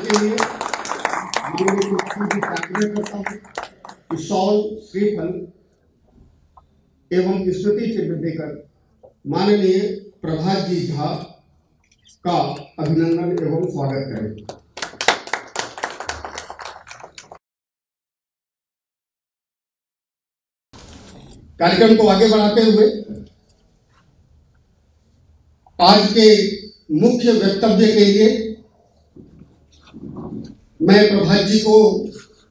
सम्मान के लिए करता हूँ कि शॉल, श्रीफल एवं स्मृति चिन्ह देकर माननीय प्रभात जी झा का अभिनंदन एवं स्वागत करें। कार्यक्रम को आगे बढ़ाते हुए आज के मुख्य वक्तव्य के लिए मैं प्रभात जी को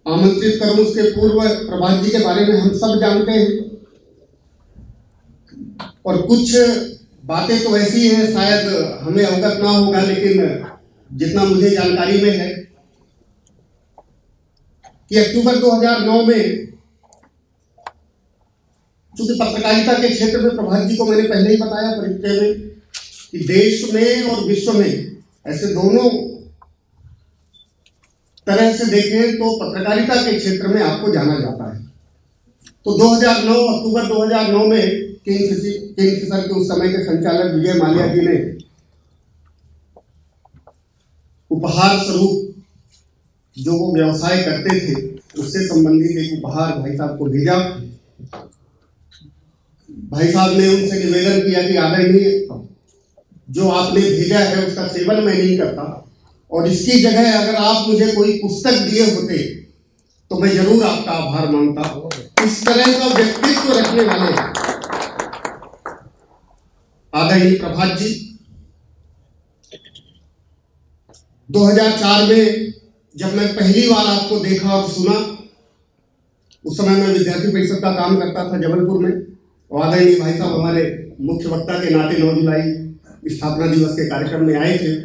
आमंत्रित करूं। उसके पूर्व प्रभात जी के बारे में हम सब जानते हैं और कुछ बातें तो ऐसी हैं शायद हमें अवगत ना होगा, लेकिन जितना मुझे जानकारी में है कि अक्टूबर 2009 में, चूंकि पत्रकारिता के क्षेत्र में प्रभात जी को मैंने पहले ही बताया परिचय में कि देश में और विश्व में ऐसे दोनों तरह से देखें तो पत्रकारिता के क्षेत्र में आपको जाना जाता है। तो 2009 अक्टूबर 2009 में किंगफिशर के उस समय के संचालक विजय माल्या जी ने उपहार स्वरूप जो वो व्यवसाय करते थे उससे संबंधित एक उपहार भाई साहब को भेजा। भाई साहब ने उनसे निवेदन किया कि आदरणीय, जो आपने भेजा है उसका सेवन मैं नहीं करता और इसकी जगह अगर आप मुझे कोई पुस्तक दिए होते तो मैं जरूर आपका आभार मानता। इस तरह का व्यक्तित्व रखने वाले आदरणीय प्रभात जी 2004 में जब मैं पहली बार आपको देखा और सुना, उस समय मैं विद्यार्थी परिषद का काम करता था जबलपुर में और आदरणीय भाई साहब हमारे मुख्य वक्ता के नाते 9 जुलाई स्थापना दिवस के कार्यक्रम में आए थे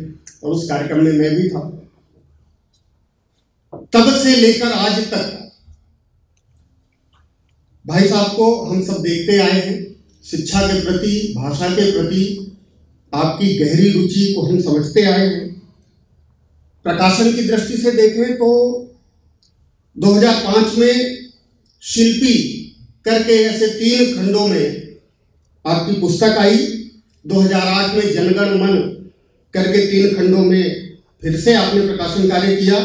और उस कार्यक्रम में मैं भी था। तब से लेकर आज तक भाई साहब को हम सब देखते आए हैं। शिक्षा के प्रति, भाषा के प्रति आपकी गहरी रुचि को हम समझते आए हैं। प्रकाशन की दृष्टि से देखें तो 2005 में शिल्पी करके ऐसे 3 खंडों में आपकी पुस्तक आई। 2008 में जनगण मन करके 3 खंडों में फिर से आपने प्रकाशन कार्य किया।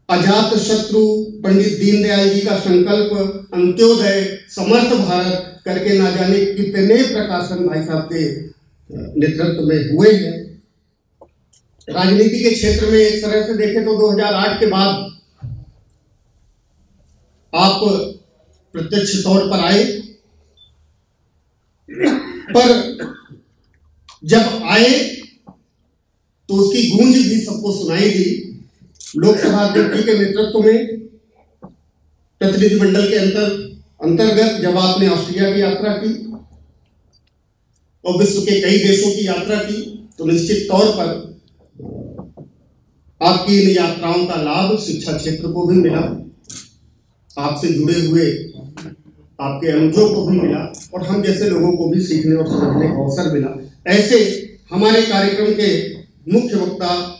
अजात शत्रु, पंडित दीनदयाल जी का संकल्प, अंत्योदय, समर्थ भारत करके ना जाने कितने प्रकाशन भाई साहब के नेतृत्व में हुए हैं। राजनीति के क्षेत्र में एक तरह से देखें तो 2008 के बाद आप प्रत्यक्ष तौर पर आए, पर जब आए तो उसकी गूंज भी सबको सुनाई दी। लोकसभा अध्यक्ष के नेतृत्व में प्रतिनिधिमंडल के अंतर्गत जब आपने ऑस्ट्रिया की यात्रा की और विश्व के कई देशों की यात्रा की, तो निश्चित तौर पर आपकी इन यात्राओं का लाभ शिक्षा क्षेत्र को भी मिला, आपसे जुड़े हुए आपके अनुजों को भी मिला और हम जैसे लोगों को भी सीखने और समझने का अवसर मिला। ऐसे हमारे कार्यक्रम के मुख्य वक्ता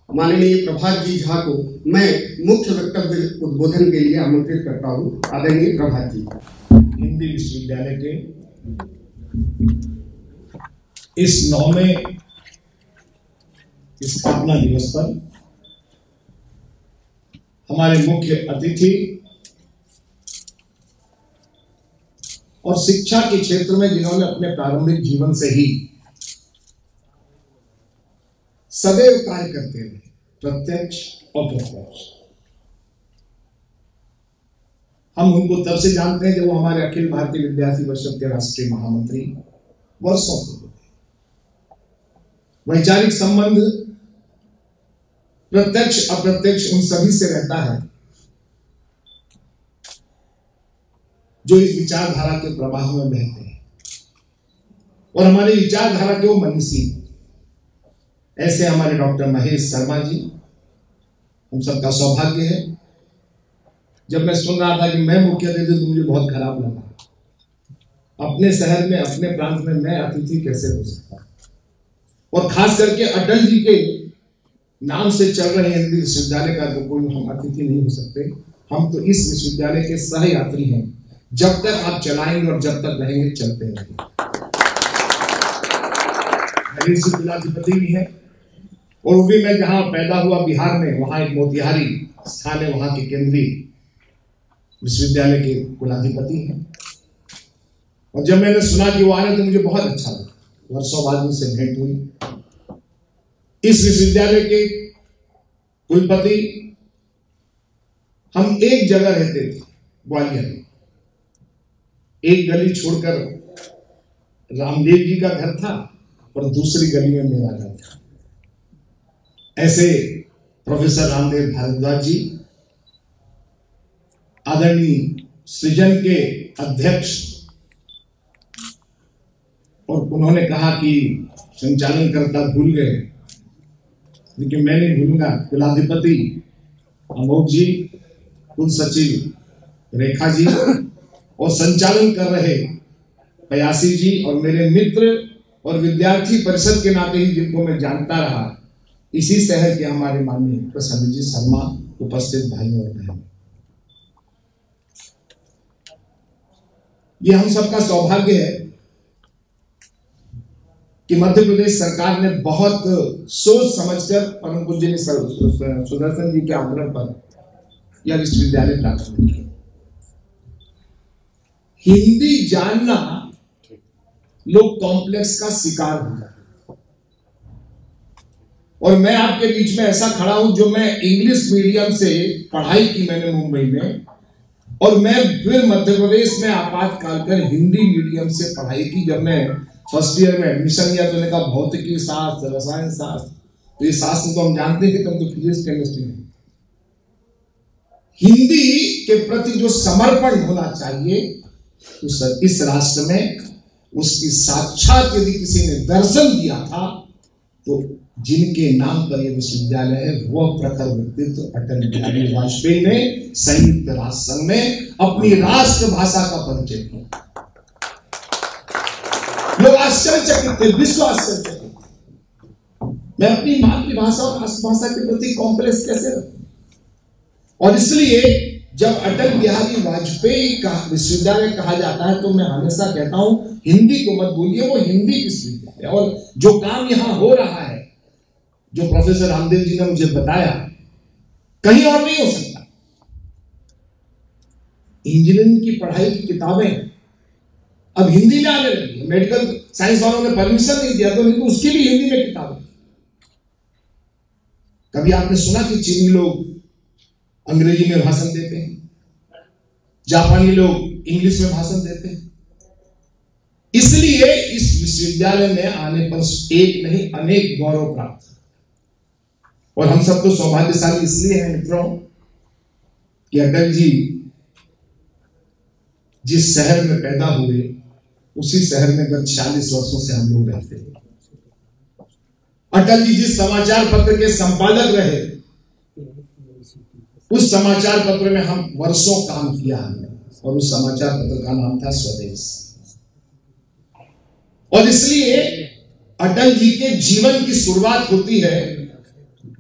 माननीय प्रभात जी झा को मैं मुख्य वक्तव्य उद्बोधन के लिए आमंत्रित करता हूं। आदरणीय प्रभात जी। हिंदी विश्वविद्यालय के इस 9वें स्थापना दिवस पर हमारे मुख्य अतिथि और शिक्षा के क्षेत्र में जिन्होंने अपने प्रारंभिक जीवन से ही सदैव कार्य करते रहे, प्रत्यक्ष अप्रत्यक्ष, हम उनको तब से जानते हैं जब वो हमारे अखिल भारतीय विद्यार्थी परिषद के राष्ट्रीय महामंत्री वर्षों पूर्व थे। वैचारिक संबंध प्रत्यक्ष अप्रत्यक्ष उन सभी से रहता है जो इस विचारधारा के प्रवाह में बहते हैं और हमारी विचारधारा के वो मनीषी। ऐसे हमारे डॉक्टर महेश शर्मा जी, हम सबका सौभाग्य है। जब मैं सुन रहा था कि मैं मुख्य अतिथि तो मुझे बहुत खराब लगा। अपने शहर में, अपने प्रांत में मैं अतिथि कैसे हो सकता, और खास करके अटल जी के नाम से चल रहे हिंदी विश्वविद्यालय का तो कोई हम अतिथि नहीं हो सकते। हम तो इस विश्वविद्यालय के सह यात्री हैं। जब तक आप चलाएंगे और जब तक रहेंगे चलते रहेंगे। 19 जिलाधिपति भी हैं, और वो भी मैं जहां पैदा हुआ बिहार में, वहां एक मोतिहारी स्थान है, वहां के केंद्रीय विश्वविद्यालय के कुलाधिपति हैं। और जब मैंने सुना कि वो आ रहे तो मुझे बहुत अच्छा लगा, वर्षों बाद उनसे भेंट हुई। इस विश्वविद्यालय के कुलपति, हम एक जगह रहते थे ग्वालियर में, एक गली छोड़कर रामदेव जी का घर था और दूसरी गली में मेरा घर था। ऐसे प्रोफेसर रामदेव भारद्वाज जी आदरणीय सृजन के अध्यक्ष, और उन्होंने कहा कि संचालनकर्ता भूल गए, लेकिन मैं नहीं भूलूंगा। कुलाधिपति अमोक जी, कुल सचिव रेखा जी और संचालन कर रहे पयासी जी और मेरे मित्र और विद्यार्थी परिषद के नाते ही जिनको मैं जानता रहा, इसी शहर के हमारे माननीय प्रसन्न जी शर्मा, उपस्थित भाइयों और बहनों, ये हम सबका सौभाग्य है कि मध्य प्रदेश सरकार ने बहुत सोच समझकर परम पूज्य सुदर्शन जी के आग्रह पर यह विश्वविद्यालय प्राप्त किया। हिंदी जानना लोग कॉम्प्लेक्स का शिकार हो जाते हैं, और मैं आपके बीच में ऐसा खड़ा हूं जो मैं इंग्लिश मीडियम से पढ़ाई की मैंने मुंबई में, और मैं फिर मध्य प्रदेश में आपातकाल कर हिंदी मीडियम से पढ़ाई की। जब मैं फर्स्ट ईयर में एडमिशन लिया तो मैंने कहा भौतिकी शास्त्र, रसायन शास्त्र, तो ये शास्त्र तो हम जानते हैं कि तुम तो फिजिक्स केमिस्ट्री में। हिंदी के प्रति जो समर्पण होना चाहिए इस राष्ट्र में, उसकी साक्षात यदि किसी ने दर्शन दिया था तो जिनके नाम पर यह विश्वविद्यालय है वह प्रखर व्यक्तित्व अटल बिहारी वाजपेयी ने संयुक्त राष्ट्र संघ में अपनी राष्ट्रभाषा का परिचय किया। लोग आश्चर्यचकित थे, विश्व आश्चर्यचकित थे, मैं अपनी मातृभाषा और राष्ट्रभाषा के प्रति कॉम्प्लेक्स कैसे रखूं। और इसलिए जब अटल बिहारी वाजपेयी का विश्वविद्यालय कहा जाता है तो मैं हमेशा कहता हूं हिंदी को मत भूलिए, वो हिंदी विश्वविद्यालय। और जो काम यहां हो रहा है, जो प्रोफेसर रामदेव जी ने मुझे बताया, कहीं और नहीं हो सकता। इंजीनियरिंग की पढ़ाई की किताबें अब हिंदी में आने लगी है, मेडिकल साइंस वालों ने परमिशन नहीं दिया तो, नहीं तो उसकी भी हिंदी में किताबें। कभी आपने सुना कि चीनी लोग अंग्रेजी में भाषण देते हैं, जापानी लोग इंग्लिश में भाषण देते हैं? इसलिए इस विश्वविद्यालय में आने पर एक नहीं अनेक गौरव प्राप्त, और हम सब तो सौभाग्यशाली इसलिए हैं मित्रों कि अटल जी जिस शहर में पैदा हुए उसी शहर में गत 40 वर्षों से हम लोग रहते हैं। अटल जी जिस समाचार पत्र के संपादक रहे, उस समाचार पत्र में हम वर्षों काम किया हमने, और उस समाचार पत्र का नाम था स्वदेश। और इसलिए अटल जी के जीवन की शुरुआत होती है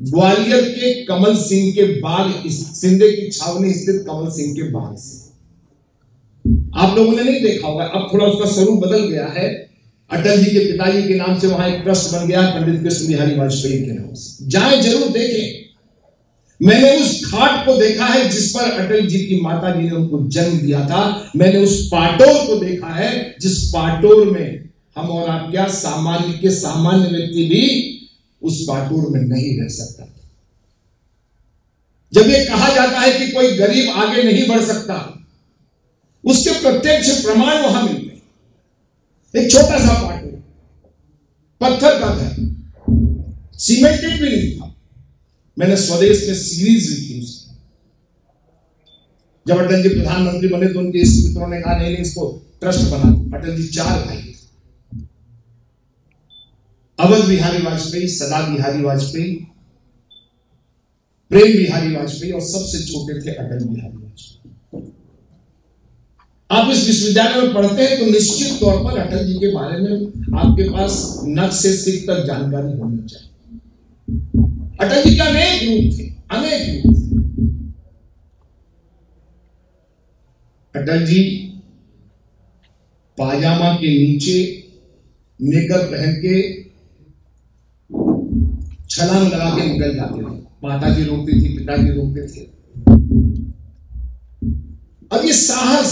ग्वालियर के कमल सिंह के बाग, सिंधे की छावनी स्थित कमल सिंह के बाग से। आप लोगों ने नहीं देखा होगा, अब थोड़ा उसका स्वरूप बदल गया है। अटल जी के पिताजी के नाम से वहां एक ट्रस्ट बन गया, पंडित कृष्ण बिहारी वाजपेयी के नाम से। जाएं जरूर देखें। मैंने उस घाट को देखा है जिस पर अटल जी की माता जी ने उनको जन्म दिया था। मैंने उस पाटोर को देखा है जिस पाटोर में हम और आप क्या सामान्य के सामान्य व्यक्ति भी उस पाटोर में नहीं रह सकता। जब ये कहा जाता है कि कोई गरीब आगे नहीं बढ़ सकता, उसके प्रत्यक्ष प्रमाण वहां मिलते हैं। एक छोटा सा पाटोर, पत्थर का घर, सीमेंटेड भी नहीं था। मैंने स्वदेश में सीरीज लिखी उसकी। जब अटल जी प्रधानमंत्री बने तो उनके इष्ट मित्रों ने कहा नहीं इसको ट्रस्ट बना दो। अटल जी 4 भाई थे, अवध बिहारी वाजपेयी, सदा बिहारी वाजपेयी, प्रेम बिहारी वाजपेयी, और सबसे छोटे थे अटल बिहारी वाजपेयी। आप इस विश्वविद्यालय में पढ़ते हैं तो निश्चित तौर पर अटल जी के बारे में आपके पास नख से सिर तक जानकारी होनी चाहिए। अटल जी के अनेक रूप थे, अनेक रूप थे। अटल जी पाजामा के नीचे नेकर पहन के छलांग लगा के निकल जाते थे। माताजी रोकती थी, पिताजी रोकते थे। अब ये साहस,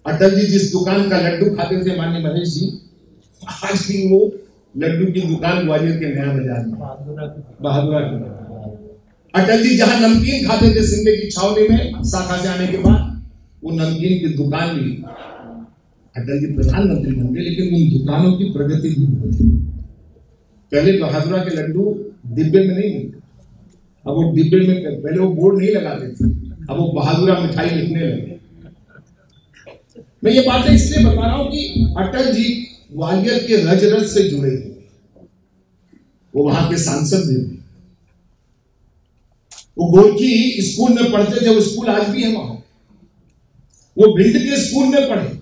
अटल जी जिस दुकान का लड्डू खाते थे माननीय महेश जी, आज भी वो लड्डू की दुकान ग्वालियर के नया बाजार में, बहादुरा की। अटल जी जहां नमकीन खाते थे सिंधे की छावनी में शाखा से आने के बाद, वो नमकीन की दुकान भी, अटल जी प्रधानमंत्री बन गए लेकिन उन दुकानों की प्रगति भी हुई। पहले बहादुरा के लड्डू डिब्बे में नहीं मिलते, अब वो डिब्बे में, पहले वो बोर्ड नहीं लगाते थे, अब वो बहादुरा मिठाई लिखने लगे। मैं ये बातें इसलिए बता रहा हूं कि अटल जी ग्वालियर के रज रज से जुड़े हुए, वो वहां के सांसद भी, वो गोरखी स्कूल में पढ़ते थे, वो स्कूल आज भी है वहां, वो भिंड के स्कूल में पढ़े।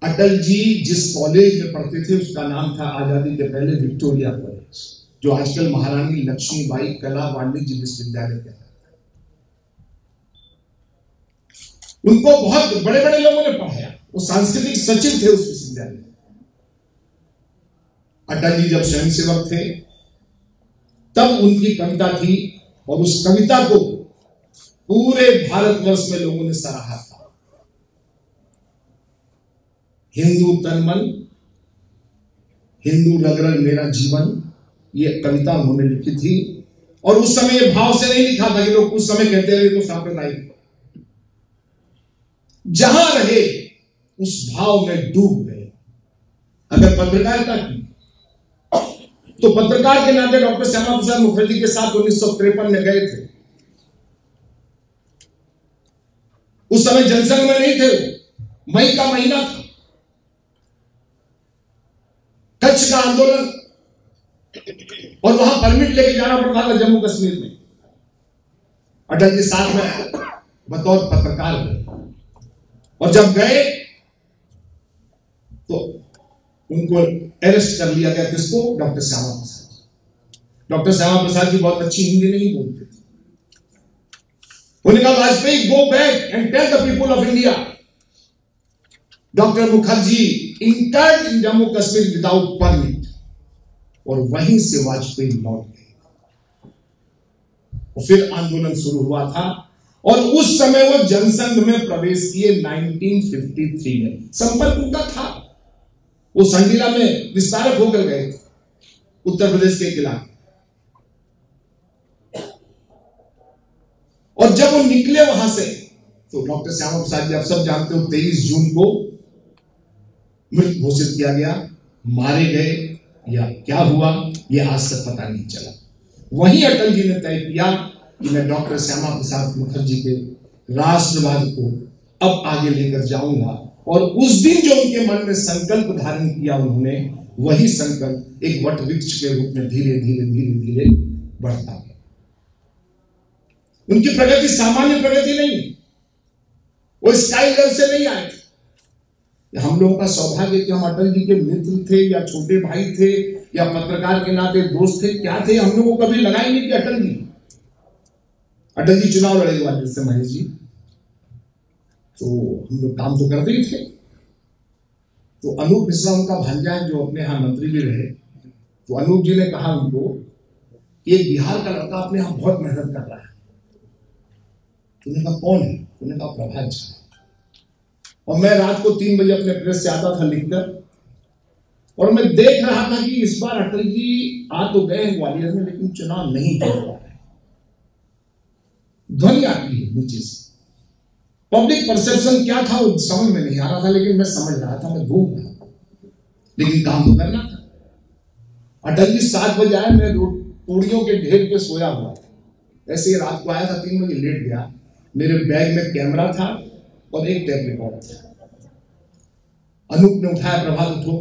अटल जी जिस कॉलेज में पढ़ते थे उसका नाम था आजादी के पहले विक्टोरिया कॉलेज, जो आजकल महारानी लक्ष्मीबाई कला वाणिज्य विश्वविद्यालय कहलाता है। उनको बहुत बड़े बड़े लोगों ने पढ़ाया, वो सांस्कृतिक सचिव थे उस विश्वविद्यालय में। अटल जी जब स्वयंसेवक थे तब उनकी कविता थी, और उस कविता को पूरे भारतवर्ष में लोगों ने सराहा था। हिंदू तन मन, हिंदू रग रग मेरा जीवन, ये कविता उन्होंने लिखी थी। और उस समय ये भाव से नहीं लिखा था कि लोग उस समय कहते रहे तो सांप्रदायिक, जहां रहे उस भाव में डूब गए। अगर पत्रकारिता की तो पत्रकार के नाते डॉक्टर श्यामा प्रसाद मुखर्जी के साथ 1953 में गए थे। उस समय जनसंघ में नहीं थे, मई का महीना था, कच्छ का आंदोलन, और वहां परमिट लेके जाना पड़ता था जम्मू कश्मीर में। अटल जी साथ में बतौर पत्रकार गए, और जब गए तो उनको अरेस्ट कर लिया गया। किसको? डॉक्टर श्यामा प्रसाद। डॉक्टर श्यामा प्रसाद जी बहुत अच्छी हिंदी नहीं बोलते थे। उन्होंने कहा, Vajpayee go back and tell the people of India doctor Mukherjee entered in Jammu Kashmir without permit. और वहीं से वाजपेयी लौट गए, और फिर आंदोलन शुरू हुआ था, और उस समय वो जनसंघ में प्रवेश किए 1953 में। संपर्क उनका था, वो संडीला में विस्तारक होकर गए थे, उत्तर प्रदेश के इलाके। और जब वो निकले वहां से, तो डॉक्टर श्यामा प्रसाद जी, आप सब जानते हो, 23 जून को मृत घोषित किया गया। मारे गए या क्या हुआ ये आज तक पता नहीं चला। वहीं अटल जी ने तय किया कि मैं डॉक्टर श्यामा प्रसाद मुखर्जी के राष्ट्रवाद को अब आगे लेकर जाऊंगा। और उस दिन जो उनके मन में संकल्प धारण किया उन्होंने, वही संकल्प एक वट वृक्ष के रूप में धीरे धीरे धीरे धीरे बढ़ता गया। उनकी प्रगति सामान्य प्रगति नहीं, वो स्काई लेवल से नहीं आए थे। हम लोगों का सौभाग्य कि हम अटल जी के मित्र थे, या छोटे भाई थे, या पत्रकार के नाते दोस्त थे, क्या थे, हम लोगों को कभी लगा ही नहीं कि अटल जी चुनाव लड़े ग्वालियर से महेश जी, तो हम लोग काम तो करते ही थे। तो अनूप मिश्रा उनका भांजा है, जो अपने यहां मंत्री भी रहे। तो अनूप जी ने कहा उनको, एक बिहार का लड़का अपने यहां बहुत मेहनत कर रहा है। उन्होंने कहा, कौन है? उन्होंने कहा, प्रभात झा। और मैं रात को 3 बजे अपने प्रेस से आता था लिखकर, और मैं देख रहा था कि इस बार अटल जी आ तो गए हैं ग्वालियर में, लेकिन चुनाव नहीं जीत पा रहे। ध्वनि आती है नीचे से, पब्लिक परसेप्शन क्या था वो समझ में नहीं आ रहा था, लेकिन मैं समझ रहा था, मैं घूम रहा था, लेकिन काम तो करना था। अटल जी 7 बजे आए, मैं पूड़ियों के ढेर पे सोया हुआ था। ऐसे ही रात को आया था, 3 बजे लेट गया। मेरे बैग में कैमरा था और एक टेप रिकॉर्डर था। अनूप ने उठाया, प्रभात उठो।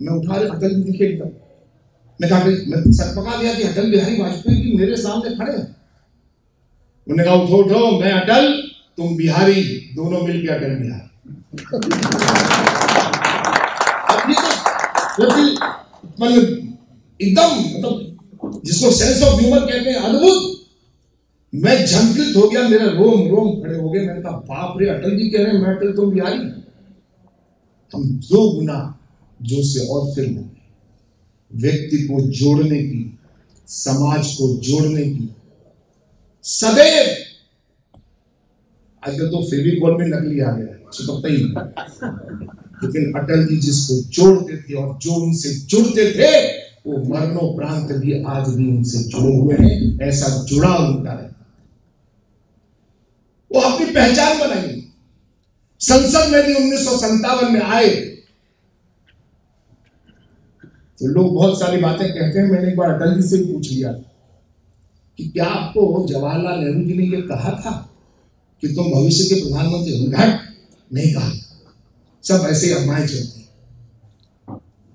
मैं उठा रहे, अटल जी दिखे एकदम। मैं कहा, मैं सर पका दिया कि अटल बिहारी वाजपेयी जी मेरे सामने खड़े हैं। उन्होंने कहा, उठो उठो, मैं अटल, तुम बिहारी, दोनों मिलकर अटल बिहारी। एकदम मतलब जिसको सेंस ऑफ ह्यूमर कहते हैं, अद्भुत। मैं झंकृत हो गया, मेरे रोम रोम खड़े हो गए। मैंने कहा, बाप रे, अटल जी कह रहे हैं मैं अटल, तुम बिहारी। हम 2 गुना जोश से और फिर लगे। व्यक्ति को जोड़ने की, समाज को जोड़ने की सदैव, आजकल तो फेविकॉल में नकली आ गया है, चिपकता ही नहीं, लेकिन अटल जी जिसको जोड़ते थे और जो उनसे जुड़ते थे वो मरणोपरांत भी आज भी उनसे जुड़े हुए हैं। ऐसा जुड़ाव उनका रहता, वो अपनी पहचान बनाई। संसद में भी 1957 में आए तो लोग बहुत सारी बातें कहते हैं। मैंने एक बार अटल जी से भी पूछ लिया कि क्या आपको जवाहरलाल नेहरू जी ने यह कहा था कि तुम भविष्य के प्रधानमंत्री होंगे? नहीं कहा, सब ऐसे अफवाहें चलती।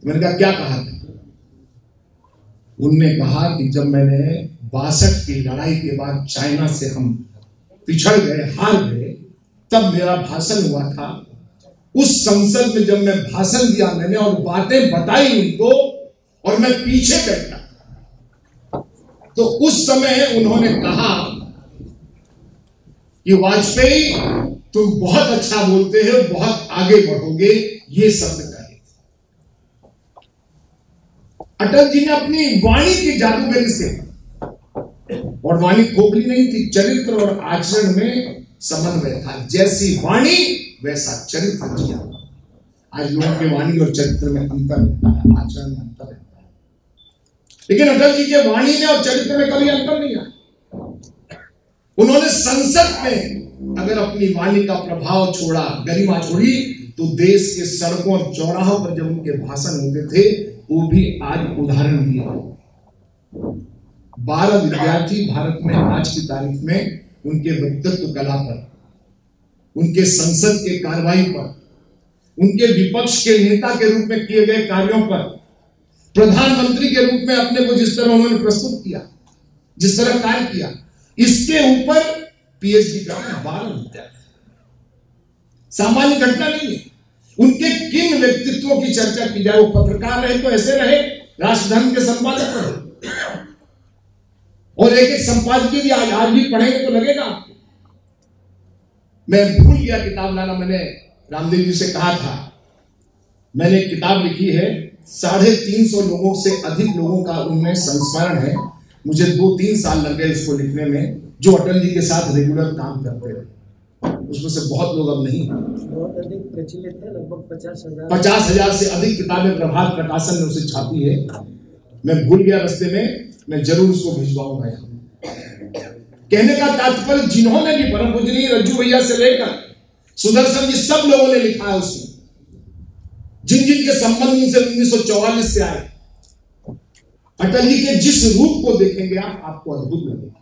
मैंने कहा क्या कहा था? उनने कहा कि जब मैंने 62 की लड़ाई के बाद चाइना से हम पिछड़ गए, हार गए, तब मेरा भाषण हुआ था। उस संसद में जब मैं भाषण दिया मैंने और बातें बताई उनको और मैं पीछे बैठा, तो उस समय उन्होंने कहा कि वाजपेयी तुम बहुत अच्छा बोलते हो, बहुत आगे बढ़ोगे, ये शब्द कहे। अटल जी ने अपनी वाणी की जादूगरी से, और वाणी खोखली नहीं थी, चरित्र और आचरण में समन्वय था। जैसी वाणी वैसा चरित्र जिया। आज लोगों के वाणी और चरित्र में अंतर रहता है, आचरण में अंतर रहता है, लेकिन अटल जी के वाणी में और चरित्र में कभी अंतर नहीं आया। उन्होंने संसद में अगर अपनी वाणी का प्रभाव छोड़ा, गरिमा छोड़ी, तो देश के सड़कों और चौराहों पर जब उनके भाषण होते थे वो भी आज उदाहरण दिए। 12 विद्यार्थी भारत में आज की तारीख में उनके व्यक्तित्व कला पर, उनके संसद के कार्रवाई पर, उनके विपक्ष के नेता के रूप में किए गए कार्यों पर, प्रधानमंत्री के रूप में अपने को जिस तरह उन्होंने प्रस्तुत किया, जिस तरह कार्य किया, इसके ऊपर पीएचडी करना 12 विद्यार्थी सामान्य घटना नहीं है। उनके किन व्यक्तित्वों की चर्चा की जाए, वो पत्रकार रहे तो ऐसे रहे, राष्ट्रधर्म के संपादक रहे, और एक संपादकीय भी आज भी पढ़ेंगे तो लगेगा आपको। मैं भूल गया किताब लाना, मैंने रामदेव जी से कहा था, मैंने किताब लिखी है, 350 लोगों से अधिक लोगों का उनमें संस्मरण है। मुझे 2-3 साल लग गए इसको लिखने में, जो अटल जी के साथ रेगुलर काम करते रहे। उसमें से बहुत लोग अब नहीं, बहुत अधिक प्रचलित है, लगभग 50,000 से अधिक किताबें प्रभात प्रकाशन ने उसे छापी है। मैं भूल गया रास्ते में, मैं जरूर उसको भिजवाऊंगा। कहने का तात्पर्य, जिन्होंने भी परम पूजनीय रज्जू भैया से लेकर सुदर्शन जी, सब लोगों ने लिखा है उसमें, जिन जिन के संबंध से 1944 से आए। अटल जी के जिस रूप को देखेंगे आप, आपको अद्भुत लगेगा।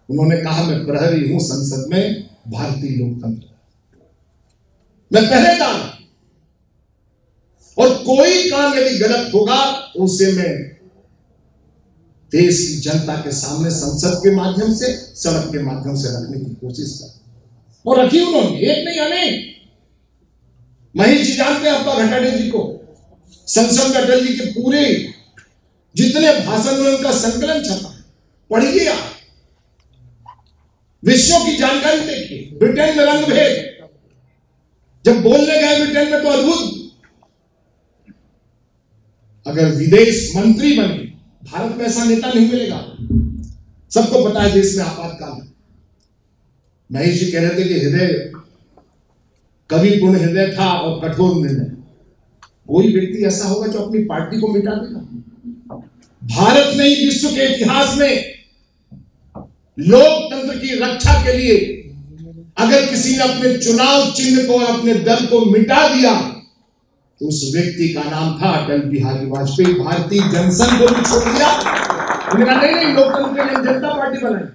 उन्होंने कहा, मैं प्रहरी हूं संसद में भारतीय लोकतंत्र, मैं पहरेदार, और कोई काम यदि गलत होगा उसे मैं देश की जनता के सामने संसद के माध्यम से, सड़क के माध्यम से रखने की कोशिश कर, और रखी उन्होंने, एक नहीं अनेक। महेश जी जानते हैं अब्बा घटाटे जी को, संसद में अटल जी के पूरे जितने भाषण में उनका संकलन छपा, पढ़िए आप, विषयों की जानकारी देखिए। ब्रिटेन में रंग भेद, जब बोलने गए ब्रिटेन में तो अद्भुत, अगर विदेश मंत्री बने, भारत में ऐसा नेता नहीं मिलेगा। सबको पता है देश में आपातकाल है। महेश जी कह रहे थे कि हृदय, कविपूर्ण हृदय था और कठोर निर्णय। कोई व्यक्ति ऐसा होगा जो अपनी पार्टी को मिटा देगा? भारत ने विश्व के इतिहास में लोकतंत्र की रक्षा के लिए अगर किसी ने अपने चुनाव चिन्ह को और अपने दल को मिटा दिया तो उस व्यक्ति का नाम था अटल बिहारी वाजपेयी। भारतीय जनसंघ को भी छोड़ दिया, उन्होंने कहा नहीं, लोकतंत्र के लिए जनता पार्टी बनाई,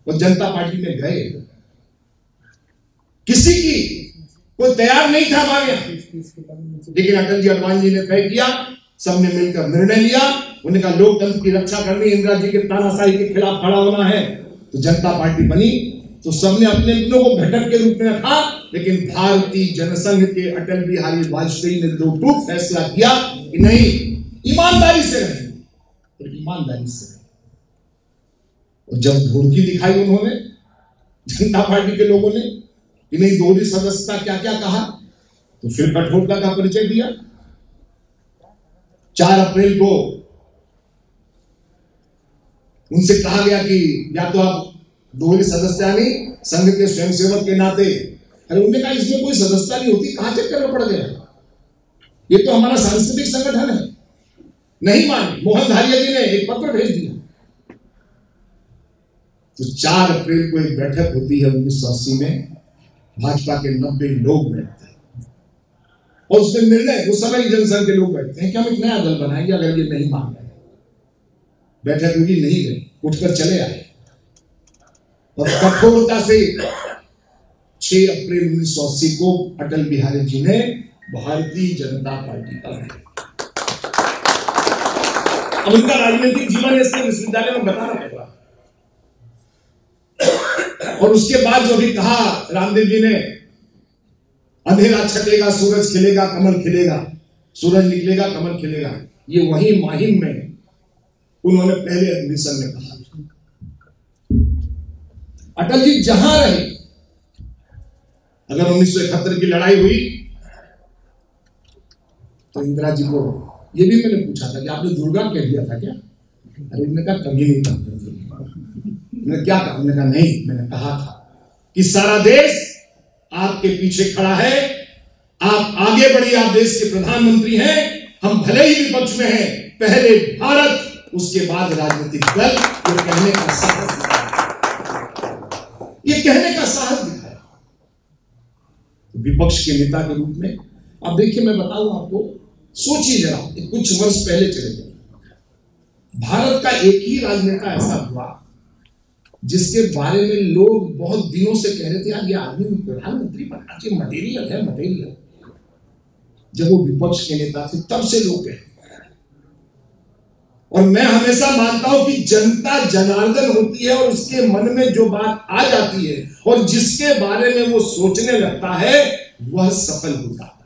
और जनता पार्टी में गए। किसी की कोई तैयार नहीं था हमारे यहाँ, लेकिन अटल जी अडवाणी जी ने तय किया, सबने मिलकर निर्णय लिया। उन्होंने कहा लोकतंत्र की रक्षा करनी, इंदिरा जी के तानाशाही के खिलाफ खड़ा होना है, तो जनता पार्टी बनी। तो सबने अपने अपनों को घटक के रूप में रखा, लेकिन भारतीय जनसंघ के अटल बिहारी वाजपेयी ने दो टूक फैसला किया कि नहीं, ईमानदारी से रहे, और ईमानदारी से रहे। और जब घुड़की दिखाई उन्होंने, जनता पार्टी के लोगों ने, कि नहीं दोहरी सदस्यता क्या क्या कहा, तो फिर कठोरता का परिचय दिया। 4 अप्रैल को उनसे कहा गया कि या तो आप दोहरी सदस्यता नहीं, संघ के स्वयंसेवक के नाते। अरे उन्होंने कहा इसमें कोई सदस्यता नहीं होती, कहां चक्कर में पड़ गया, ये तो हमारा सांस्कृतिक संगठन है। नहीं माने, मोहन धारिया जी ने एक पत्र भेज दिया। तो 4 अप्रैल को एक बैठक होती है 1980 में, भाजपा के 90 लोग बैठते हैं और उसमें निर्णय, उस समय जनसंघ के लोग बैठते हैं कि हम एक नया दल बनाएंगे अगर ये नहीं मान रहे। बैठक होगी, नहीं गई, उठकर चले आए और कठोरता से 6 अप्रैल 1980 को अटल बिहारी जी ने भारतीय जनता पार्टी का अब उनका राजनीतिक जीवन इसके विश्वविद्यालय में बताना पड़ रहा। और उसके बाद जो भी कहा रामदेव जी ने, अंधेरा छटेगा सूरज खिलेगा कमल खिलेगा, सूरज निकलेगा कमल खिलेगा, ये वही माहिम में उन्होंने पहले अधिवेशन में कहा। अटल जी जहां रहे, अगर 1971 की लड़ाई हुई तो इंदिरा जी को ये भी मैंने पूछा था कि आपने दुर्गा कह दिया था क्या? अरे उन्होंने कहा कभी नहीं था। मैंने क्या कहा? उन्होंने कहा नहीं, मैंने कहा था कि सारा देश आपके पीछे खड़ा है, आप आगे बढ़िए, आप देश के प्रधानमंत्री हैं, हम भले ही विपक्ष में हैं, पहले भारत उसके बाद राजनीतिक दल। ये कहने का साहस दिखाया, ये कहने का साहस दिखाया विपक्ष के नेता के रूप में। अब देखिए मैं बताऊं आपको, सोचिए जरा, कुछ वर्ष पहले चले गए, भारत का एक ही राजनेता ऐसा हुआ जिसके बारे में लोग बहुत दिनों से कह रहे थे यार ये आदमी प्रधानमंत्री बनना चाहिए, मटेरियल है मटेरियल। जब वो विपक्ष के नेता थे तब से लोग कह रहे। और मैं हमेशा मानता हूं कि जनता जनार्दन होती है और उसके मन में जो बात आ जाती है और जिसके बारे में वो सोचने लगता है वह सफल होता है।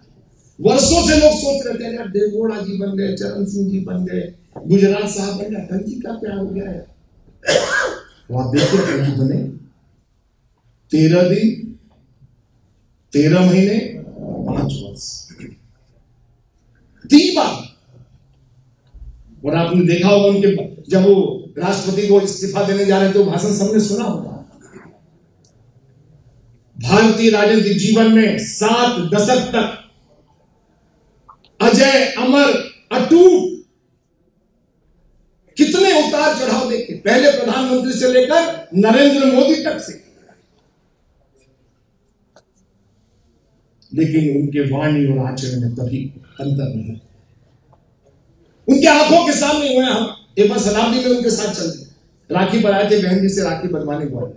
वर्षों से लोग सोच रहे थे यार देवगौड़ा जी बन गए, चरण सिंह जी बन गए, गुजरात साहब बन गए, अटल जी का क्या हो गया है? तो आप देखिए अटल जी बने 13 दिन 13 महीने 5 वर्ष, 3 बार। और आपने देखा होगा उनके जब वो राष्ट्रपति को इस्तीफा देने जा रहे थे, भाषण सबने सुना होगा। भारतीय राजनीतिक जीवन में 7 दशक तक अजय अमर अटूट कितने उतार चढ़ाव देखे, पहले प्रधानमंत्री से लेकर नरेंद्र मोदी तक से, लेकिन उनके वाणी और आचरण में कभी अंतर नहीं। उनके आंखों के सामने हुए। हम एक बार शताब्दी में उनके साथ चल गए, राखी पर आए थे, बहन जी से राखी बंधवाने को आए,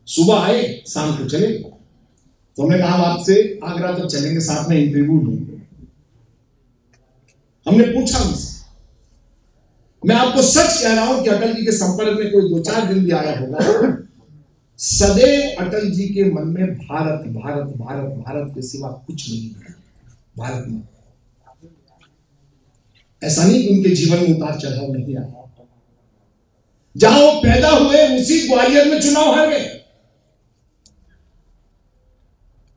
सुबह आए शाम को चले। तो हमने कहा आपसे आगरा तक चलेंगे, साथ में इंटरव्यू लेंगे। हमने पूछा उनसे, मैं आपको सच कह रहा हूं कि अटल जी के संपर्क में कोई 2-4 दिन भी आया होगा, सदैव अटल जी के मन में भारत भारत भारत भारत के सिवा कुछ नहीं है। भारत में ऐसा नहीं कि उनके जीवन में उतार चढ़ाव नहीं आया। जहां वो पैदा हुए उसी ग्वालियर में चुनाव हार गए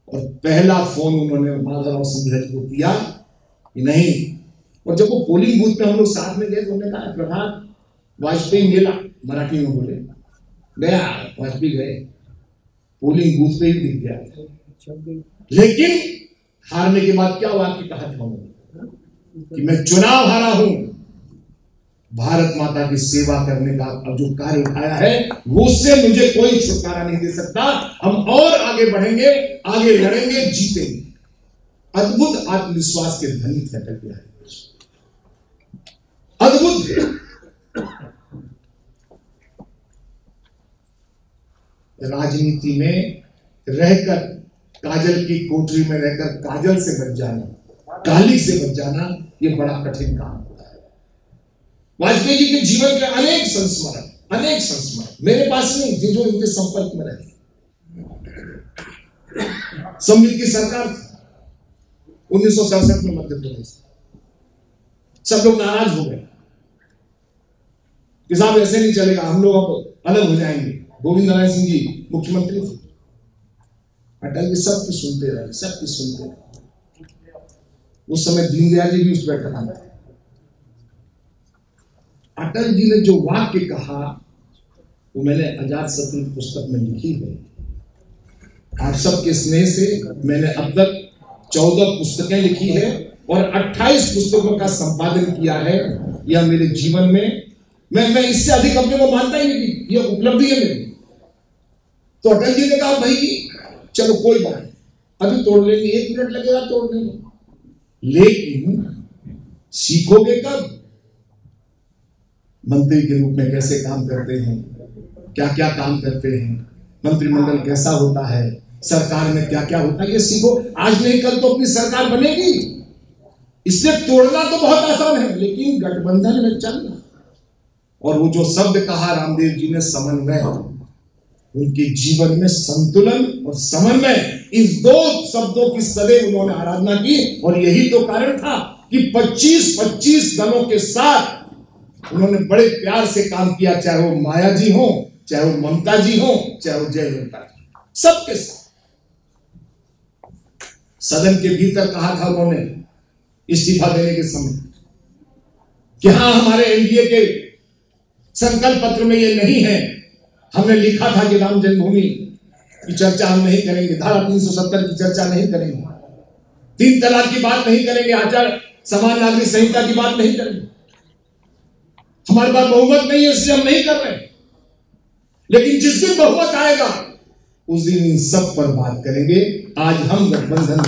और पहला फोन उन्होंने माधवराव सिंधिया जी को किया कि नहीं। और जब वो पोलिंग बूथ पे हम लोग साथ में गए तो उन्होंने कहा प्रभात वाजपेयी मेला, मराठी में बोले, गया वाजपेयी गए, पोलिंग बूथ पे ही दिख गया। लेकिन हारने के बाद क्या वाक्य कहा था उन्होंने कि मैं चुनाव हारा हूं, भारत माता की सेवा करने का अब जो कार्य उठाया है वो उससे मुझे कोई छुटकारा नहीं दे सकता। हम और आगे बढ़ेंगे, आगे लड़ेंगे, जीतेंगे। अद्भुत आत्मविश्वास के धनी थे अटल बिहारी, अद्भुत। राजनीति में रहकर, काजल की कोठरी में रहकर काजल से बच जाना, काली से बच जाना, ये बड़ा कठिन काम होता है। वाजपेयी जी के जीवन के अनेक संस्मरण मेरे पास नहीं, जो इनके संपर्क में रहे। संवित की सरकार 1967 में मध्य प्रदेश, सब लोग नाराज हो गए कि साहब ऐसे नहीं चलेगा, हम लोग अब अलग हो जाएंगे। गोविंद नारायण सिंह जी मुख्यमंत्री थे, अटल जी सबकी सुनते रहे, सबकी सुनते रहे। उस समय दीनदयाल जी भी उस बैठक में थे। अटल जी ने जो वाक्य कहा वो मैंने अजातशत्रु पुस्तक में लिखी है। आप सबके स्नेह से मैंने अब तक 14 पुस्तकें लिखी है और 28 पुस्तकों का संपादन किया है। यह मेरे जीवन में मैं इससे अधिक अपने को मानता ही नहीं कि यह उपलब्धि है मेरी। तो अटल जी ने कहा भाई चलो कोई बात नहीं, अभी तोड़ लेंगे, 1 मिनट लगेगा तोड़ने में, लेकिन सीखोगे कब? मंत्री के रूप में कैसे काम करते हैं, क्या क्या काम करते हैं, मंत्रिमंडल कैसा होता है, सरकार में क्या क्या होता है, ये सीखो। आज नहीं कल तो अपनी सरकार बनेगी। इसलिए तोड़ना तो बहुत आसान है, लेकिन गठबंधन में चलना। और वो जो शब्द कहा रामदेव जी ने, समन्वय, उनके जीवन में संतुलन और समन्वय, इन 2 शब्दों की सदैव उन्होंने आराधना की। और यही तो कारण था कि 25 दलों के साथ उन्होंने बड़े प्यार से काम किया, चाहे वो माया जी हो, चाहे वो ममता जी हो, चाहे वो जयललिता जी, सबके साथ। सदन के भीतर कहा था उन्होंने इस्तीफा देने के समय कि हाँ, हमारे एनडीए के संकल्प पत्र में ये नहीं है। हमने लिखा था कि राम जन्मभूमि की चर्चा हम नहीं करेंगे, धारा 370 की चर्चा नहीं करेंगे, 3 तलाक की बात नहीं करेंगे, आचार समान नागरिक संहिता की बात नहीं करेंगे। हमारे पास बहुमत नहीं है इसलिए हम नहीं कर रहे। लेकिन जिस दिन बहुमत आएगा उस दिन इन सब पर बात करेंगे। आज हम गठबंधन